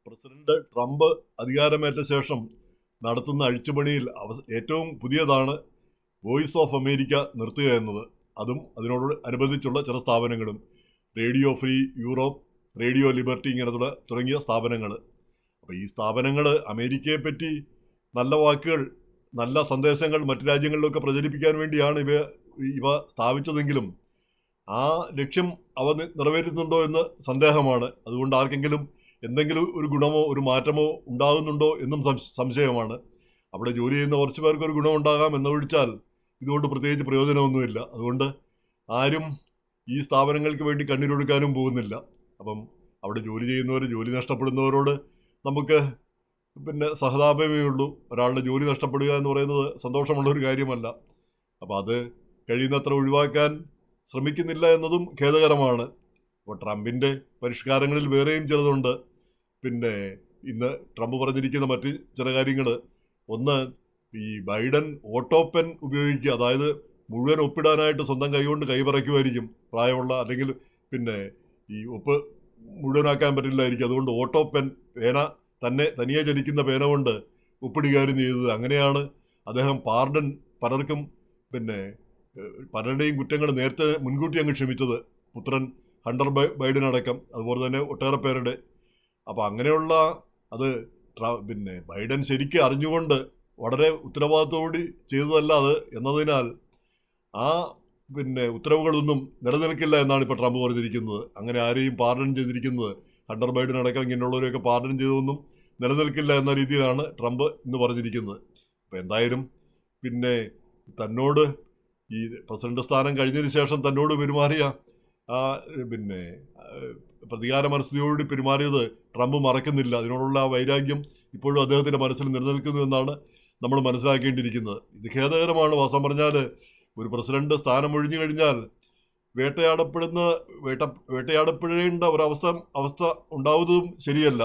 President Trump അധികാരമേറ്റ ശേഷം നടത്തുന്ന അഴിച്ചുപണിയിൽ ഏറ്റവും പുതിയതാണ് വോയിസ് ഓഫ് അമേരിക്ക നിർത്തുക എന്നത്. അതും അതിനോട് അനുബന്ധിച്ചുള്ള ചില സ്ഥാപനങ്ങളും, radio free Europe, radio liberty ഇങ്ങനെ തുടങ്ങിയ സ്ഥാപനങ്ങൾ. അപ്പോൾ ഈ സ്ഥാപനങ്ങൾ അമേരിക്കയെ പറ്റി നല്ല വാക്കുകൾ, നല്ല സന്ദേശങ്ങൾ മറ്റു രാജ്യങ്ങളിലൊക്കെ പ്രചരിപ്പിക്കാൻ വേണ്ടിയാണ് ഇവ സ്ഥാപിച്ചതെങ്കിലും ആ ലക്ഷ്യം അവ നിറവേറ്റുന്നുണ്ടോ എന്ന് സന്ദേഹമാണ്. അതുകൊണ്ട് ആർക്കെങ്കിലും എന്തെങ്കിലും ഒരു ഗുണമോ ഒരു മാറ്റമോ ഉണ്ടാകുന്നുണ്ടോ എന്നും സംശയമാണ്. അവിടെ ജോലി ചെയ്യുന്ന കുറച്ച് പേർക്ക് ഒരു ഗുണമുണ്ടാകാം എന്നൊഴിച്ചാൽ ഇതുകൊണ്ട് പ്രത്യേകിച്ച് പ്രയോജനമൊന്നുമില്ല. അതുകൊണ്ട് ആരും ഈ സ്ഥാപനങ്ങൾക്ക് വേണ്ടി കണ്ണീരൊടുക്കാനും പോകുന്നില്ല. അപ്പം അവിടെ ജോലി ചെയ്യുന്നവർ, ജോലി നഷ്ടപ്പെടുന്നവരോട് നമുക്ക് സഹതാപമേ ഉള്ളൂ. ഒരാളുടെ ജോലി നഷ്ടപ്പെടുക എന്ന് പറയുന്നത് സന്തോഷമുള്ളൊരു കാര്യമല്ല. അപ്പോൾ അത് കഴിയുന്നത്ര ഒഴിവാക്കാൻ ശ്രമിക്കുന്നില്ല എന്നതും ഖേദകരമാണ്. അപ്പോൾ ട്രംപിൻ്റെ പരിഷ്കാരങ്ങളിൽ വേറെയും ചിലതുണ്ട്. ഇന്ന് ട്രംപ് പറഞ്ഞിരിക്കുന്ന മറ്റ് ചില കാര്യങ്ങൾ, ഒന്ന്, ഈ ബൈഡൻ ഓട്ടോ പെൻ ഉപയോഗിക്കുക. അതായത് മുഴുവൻ ഒപ്പിടാനായിട്ട് സ്വന്തം കൈകൊണ്ട് കൈപറയ്ക്കുമായിരിക്കും പ്രായമുള്ള, അല്ലെങ്കിൽ ഈ ഒപ്പ് മുഴുവനാക്കാൻ പറ്റില്ലായിരിക്കും. അതുകൊണ്ട് ഓട്ടോ പെൻ, പേന തനിയെ ചലിക്കുന്ന പേന കൊണ്ട് ഒപ്പിടുകയായിരുന്നു ചെയ്തത്. അങ്ങനെയാണ് അദ്ദേഹം പലർക്കും പലരുടെയും കുറ്റങ്ങൾ നേരത്തെ മുൻകൂട്ടി അങ്ങ് ക്ഷമിച്ചത്. പുത്രൻ ഹണ്ടർ ബൈഡൻ അടക്കം, അതുപോലെ തന്നെ ഒട്ടേറെ പേരുടെ. അപ്പോൾ അങ്ങനെയുള്ള അത് ബൈഡൻ ശരിക്കും അറിഞ്ഞുകൊണ്ട് വളരെ ഉത്തരവാദിത്തോടുകൂടി ചെയ്തതല്ല അത് എന്നതിനാൽ ആ ഉത്തരവുകളൊന്നും നിലനിൽക്കില്ല എന്നാണ് ഇപ്പോൾ ട്രംപ് പറഞ്ഞിരിക്കുന്നത്. അങ്ങനെ ആരെയും പാർഡൺ ചെയ്തിരിക്കുന്നത്, ഹണ്ടർ ബൈഡൻ അടക്കം ഇങ്ങനെയുള്ളവരെയൊക്കെ പാർഡൺ ചെയ്തതൊന്നും നിലനിൽക്കില്ല എന്ന രീതിയിലാണ് ട്രംപ് ഇന്ന് പറഞ്ഞിരിക്കുന്നത്. അപ്പോൾ എന്തായാലും തന്നോട് ഈ പ്രസിഡന്റ് സ്ഥാനം കഴിഞ്ഞതിന് ശേഷം തന്നോട് പെരുമാറിയ ആ പ്രതികാര മനസ്ഥിതിയോട് പെരുമാറിയത് ട്രംപ് മറക്കുന്നില്ല. അതിനോടുള്ള ആ വൈരാഗ്യം ഇപ്പോഴും അദ്ദേഹത്തിൻ്റെ മനസ്സിൽ നിലനിൽക്കുന്നു എന്നാണ് നമ്മൾ മനസ്സിലാക്കേണ്ടിയിരിക്കുന്നത്. ഇത് ഖേദകരമാണ്. വാസ്തവം പറഞ്ഞാൽ ഒരു പ്രസിഡന്റ് സ്ഥാനം ഒഴിഞ്ഞു കഴിഞ്ഞാൽ വേട്ടയാടപ്പെടേണ്ട അവസ്ഥ ഉണ്ടാവുന്നതും ശരിയല്ല.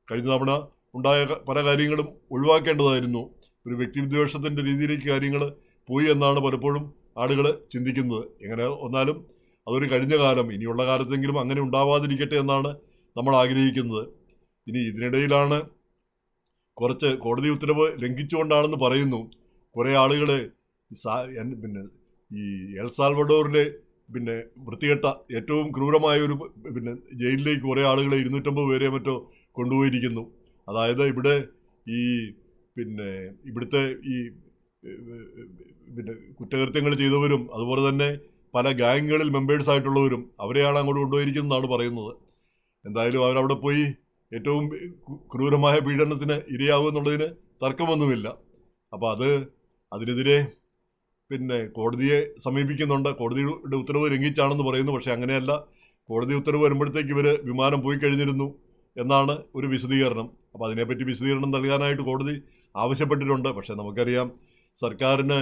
കഴിഞ്ഞ തവണ ഉണ്ടായ പല കാര്യങ്ങളും ഒഴിവാക്കേണ്ടതായിരുന്നു. ഒരു വ്യക്തിവിദ്വേഷത്തിൻ്റെ രീതിയിലേക്ക് കാര്യങ്ങൾ പോയി എന്നാണ് പലപ്പോഴും ആളുകൾ ചിന്തിക്കുന്നത്. എങ്ങനെ വന്നാലും അതൊരു കഴിഞ്ഞ കാലം. ഇനിയുള്ള കാലത്തെങ്കിലും അങ്ങനെ ഉണ്ടാവാതിരിക്കട്ടെ എന്നാണ് നമ്മൾ ആഗ്രഹിക്കുന്നത്. ഇനി ഇതിനിടയിലാണ് കുറച്ച് കോടതി ഉത്തരവ് ലംഘിച്ചുകൊണ്ടാണെന്ന് പറയുന്നു കുറേ ആളുകൾ ഈ എൽ സാൽവഡോറിലെ വൃത്തികെട്ട ഏറ്റവും ക്രൂരമായ ഒരു ജയിലിലേക്ക് കുറേ ആളുകളെ 250 പേരെ മറ്റോ കൊണ്ടുപോയിരിക്കുന്നു. അതായത് ഇവിടുത്തെ ഈ കുറ്റകൃത്യങ്ങൾ ചെയ്തവരും അതുപോലെ തന്നെ പല ഗാങ്ങുകളിൽ മെമ്പേഴ്സ് ആയിട്ടുള്ളവരും അവരെയാണ് അങ്ങോട്ട് കൊണ്ടുപോയിരിക്കുന്നതാണ് പറയുന്നത്. എന്തായാലും അവരവിടെ പോയി ഏറ്റവും ക്രൂരമായ പീഡനത്തിന് ഇരയാവും എന്നുള്ളതിന് തർക്കമൊന്നുമില്ല. അപ്പോൾ അതിനെതിരെ കോടതിയെ സമീപിക്കുന്നുണ്ട്. കോടതിയുടെ ഉത്തരവ് ലംഘിച്ചാണെന്ന് പറയുന്നു. പക്ഷേ അങ്ങനെയല്ല, കോടതി ഉത്തരവ് വരുമ്പോഴത്തേക്ക് ഇവർ വിമാനം പോയി കഴിഞ്ഞിരുന്നു എന്നാണ് ഒരു വിശദീകരണം. അപ്പോൾ അതിനെപ്പറ്റി വിശദീകരണം നൽകാനായിട്ട് കോടതി ആവശ്യപ്പെട്ടിട്ടുണ്ട്. പക്ഷേ നമുക്കറിയാം, സർക്കാരിന്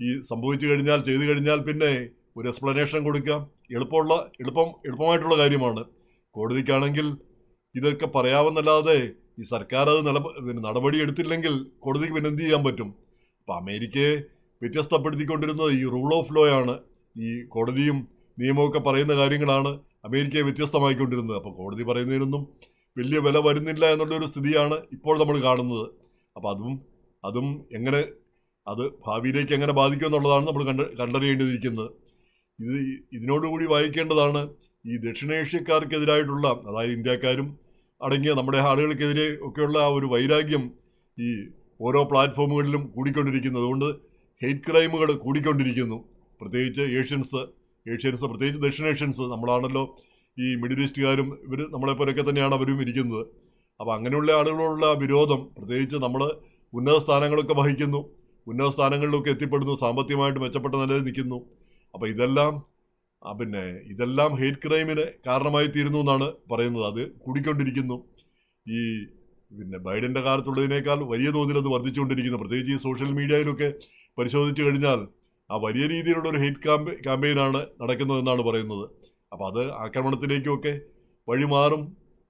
ഈ സംഭവിച്ചു കഴിഞ്ഞാൽ, ചെയ്തു കഴിഞ്ഞാൽ ഒരു എക്സ്പ്ലനേഷൻ കൊടുക്കാം എളുപ്പമായിട്ടുള്ള കാര്യമാണ്. കോടതിക്കാണെങ്കിൽ ഇതൊക്കെ പറയാമെന്നല്ലാതെ ഈ സർക്കാർ അത് നടപടി എടുത്തില്ലെങ്കിൽ കോടതിക്ക് എന്ത് ചെയ്യാൻ പറ്റും? അപ്പോൾ അമേരിക്കയെ വ്യത്യസ്തപ്പെടുത്തിക്കൊണ്ടിരുന്നത് ഈ റൂൾ ഓഫ് ലോ ആണ്. ഈ കോടതിയും നിയമമൊക്കെ പറയുന്ന കാര്യങ്ങളാണ് അമേരിക്കയെ വ്യത്യസ്തമായിക്കൊണ്ടിരുന്നത്. അപ്പോൾ കോടതി പറയുന്നതിനൊന്നും വലിയ വില വരുന്നില്ല എന്നുള്ളൊരു സ്ഥിതിയാണ് ഇപ്പോൾ നമ്മൾ കാണുന്നത്. അപ്പോൾ അതും എങ്ങനെ അത് ഭാവിയിലേക്ക് എങ്ങനെ ബാധിക്കും എന്നുള്ളതാണ് നമ്മൾ കണ്ടറിയേണ്ടിയിരിക്കുന്നത്. ഇതിനോടുകൂടി വായിക്കേണ്ടതാണ് ഈ ദക്ഷിണേഷ്യക്കാർക്കെതിരായിട്ടുള്ള, അതായത് ഇന്ത്യക്കാരും അടങ്ങിയ നമ്മുടെ ആളുകൾക്കെതിരെ ഒക്കെയുള്ള ആ ഒരു വൈരാഗ്യം ഈ ഓരോ പ്ലാറ്റ്ഫോമുകളിലും കൂടിക്കൊണ്ടിരിക്കുന്നത്. അതുകൊണ്ട് ഹെയ്റ്റ് ക്രൈമുകൾ കൂടിക്കൊണ്ടിരിക്കുന്നു. പ്രത്യേകിച്ച് ഏഷ്യൻസ്, പ്രത്യേകിച്ച് ദക്ഷിണേഷ്യൻസ്. നമ്മളാണല്ലോ ഈ മിഡിൽ ഈസ്റ്റുകാരും ഇവർ നമ്മളെപ്പോലൊക്കെ തന്നെയാണ് അവരും ഇരിക്കുന്നത്. അപ്പോൾ അങ്ങനെയുള്ള ആളുകളോടുള്ള വിരോധം, പ്രത്യേകിച്ച് നമ്മൾ ഉന്നത സ്ഥാനങ്ങളൊക്കെ വഹിക്കുന്നു, ഉന്നത സ്ഥാനങ്ങളിലൊക്കെ എത്തിപ്പെടുന്നു, സാമ്പത്തികമായിട്ട് മെച്ചപ്പെട്ട നിലയിൽ നിൽക്കുന്നു. അപ്പോൾ ഇതെല്ലാം ഹെയ്റ്റ് ക്രൈമിന് കാരണമായി തീരുന്നു എന്നാണ് പറയുന്നത്. അത് കൂടിക്കൊണ്ടിരിക്കുന്നു. ഈ ബൈഡൻ്റെ കാലത്തുള്ളതിനേക്കാൾ വലിയ തോതിൽ അത് വർദ്ധിച്ചുകൊണ്ടിരിക്കുന്നു. പ്രത്യേകിച്ച് ഈ സോഷ്യൽ മീഡിയയിലൊക്കെ പരിശോധിച്ചു കഴിഞ്ഞാൽ ആ വലിയ രീതിയിലുള്ള ഒരു ഹെയ്റ്റ് ക്യാമ്പയിനാണ് നടക്കുന്നതെന്നാണ് പറയുന്നത്. അപ്പോൾ അത് ആക്രമണത്തിലേക്കുമൊക്കെ വഴിമാറും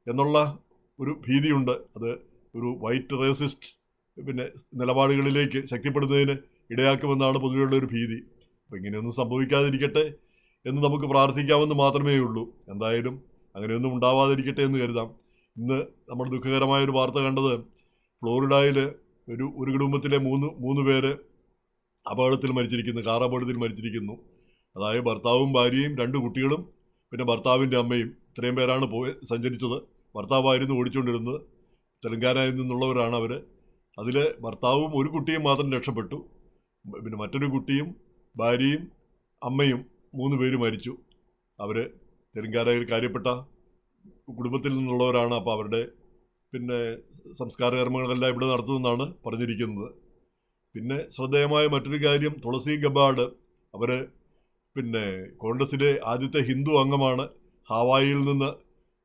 എന്നുള്ള ഒരു ഭീതിയുണ്ട്. അത് ഒരു വൈറ്റ് റേസിസ്റ്റ് നിലപാടുകളിലേക്ക് ശക്തിപ്പെടുന്നതിന് ഇടയാക്കുമെന്നാണ് പൊതുവെയുള്ള ഒരു ഭീതി. അപ്പോൾ ഇങ്ങനെയൊന്നും സംഭവിക്കാതിരിക്കട്ടെ എന്ന് നമുക്ക് പ്രാർത്ഥിക്കാമെന്ന് മാത്രമേ ഉള്ളൂ. എന്തായാലും അങ്ങനെയൊന്നും ഉണ്ടാവാതിരിക്കട്ടെ എന്ന് കരുതാം. ഇന്ന് നമ്മൾ ദുഃഖകരമായൊരു വാർത്ത കണ്ടത്, ഫ്ലോറിഡയിൽ ഒരു കുടുംബത്തിലെ മൂന്ന് പേര് അപകടത്തിൽ മരിച്ചിരിക്കുന്നു, കാർ അപകടത്തിൽ മരിച്ചിരിക്കുന്നു. അതായത് ഭർത്താവും ഭാര്യയും 2 കുട്ടികളും പിന്നെ ഭർത്താവിൻ്റെ അമ്മയും, ഇത്രയും പേരാണ് സഞ്ചരിച്ചത്. ഭർത്താവായിരുന്നു ഓടിച്ചുകൊണ്ടിരുന്നത്. തെലങ്കാനയിൽ നിന്നുള്ളവരാണ് അവർ. അതിൽ ഭർത്താവും ഒരു കുട്ടിയും മാത്രം രക്ഷപ്പെട്ടു. പിന്നെ മറ്റൊരു കുട്ടിയും ഭാര്യയും അമ്മയും 3 പേര് മരിച്ചു. അവർ തെലങ്കാനയിൽ കാര്യപ്പെട്ട കുടുംബത്തിൽ നിന്നുള്ളവരാണ്. അപ്പോൾ അവരുടെ പിന്നെ സംസ്കാര കർമ്മങ്ങളെല്ലാം ഇവിടെ നടത്തുമെന്നാണ് പറഞ്ഞിരിക്കുന്നത്. പിന്നെ ശ്രദ്ധേയമായ മറ്റൊരു കാര്യം, തുളസി ഗബാർഡ്, അവർ പിന്നെ കോൺഗ്രസിലെ ആദ്യത്തെ ഹിന്ദു അംഗമാണ്. ഹാവായിയിൽ നിന്ന്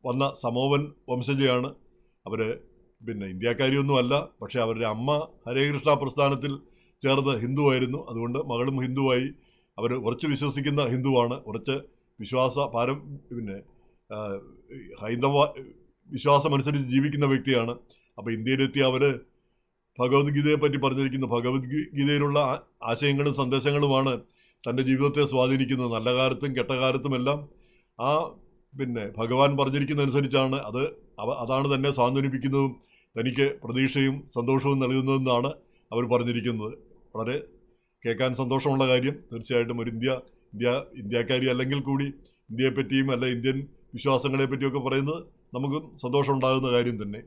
വന്ന സമോവൻ വംശജയാണ്. അവർ പിന്നെ ഇന്ത്യക്കാരിയൊന്നും അല്ല, പക്ഷേ അവരുടെ അമ്മ ഹരേകൃഷ്ണ പ്രസ്ഥാനത്തിൽ ചേർന്ന് ഹിന്ദുവായിരുന്നു. അതുകൊണ്ട് മകളും ഹിന്ദുവായി. അവർ ഉറച്ച് വിശ്വസിക്കുന്ന ഹിന്ദുവാണ്, ഉറച്ച് പിന്നെ ഹൈന്ദവ വിശ്വാസമനുസരിച്ച് ജീവിക്കുന്ന വ്യക്തിയാണ്. അപ്പോൾ ഇന്ത്യയിലെത്തി അവർ ഭഗവത്ഗീതയെ പറ്റി പറഞ്ഞിരിക്കുന്നു. ഭഗവത്ഗീതയിലുള്ള ആശയങ്ങളും സന്ദേശങ്ങളുമാണ് തൻ്റെ ജീവിതത്തെ സ്വാധീനിക്കുന്നത്. നല്ല കാലത്തും കെട്ട കാലത്തുമെല്ലാം ആ പിന്നെ ഭഗവാൻ പറഞ്ഞിരിക്കുന്നതനുസരിച്ചാണ് അതാണ് തന്നെ സ്വാന്തനിപ്പിക്കുന്നതും തനിക്ക് പ്രതീക്ഷയും സന്തോഷവും നൽകുന്നതെന്നാണ് അവർ പറഞ്ഞിരിക്കുന്നത്. വളരെ കേൾക്കാൻ സന്തോഷമുള്ള കാര്യം. തീർച്ചയായിട്ടും ഒരു ഇന്ത്യക്കാരി അല്ലെങ്കിൽ കൂടി ഇന്ത്യയെപ്പറ്റിയും അല്ല ഇന്ത്യൻ വിശ്വാസങ്ങളെ പറ്റിയൊക്കെ പറയുന്നത് നമുക്കും സന്തോഷം ഉണ്ടാകുന്ന കാര്യം തന്നെ.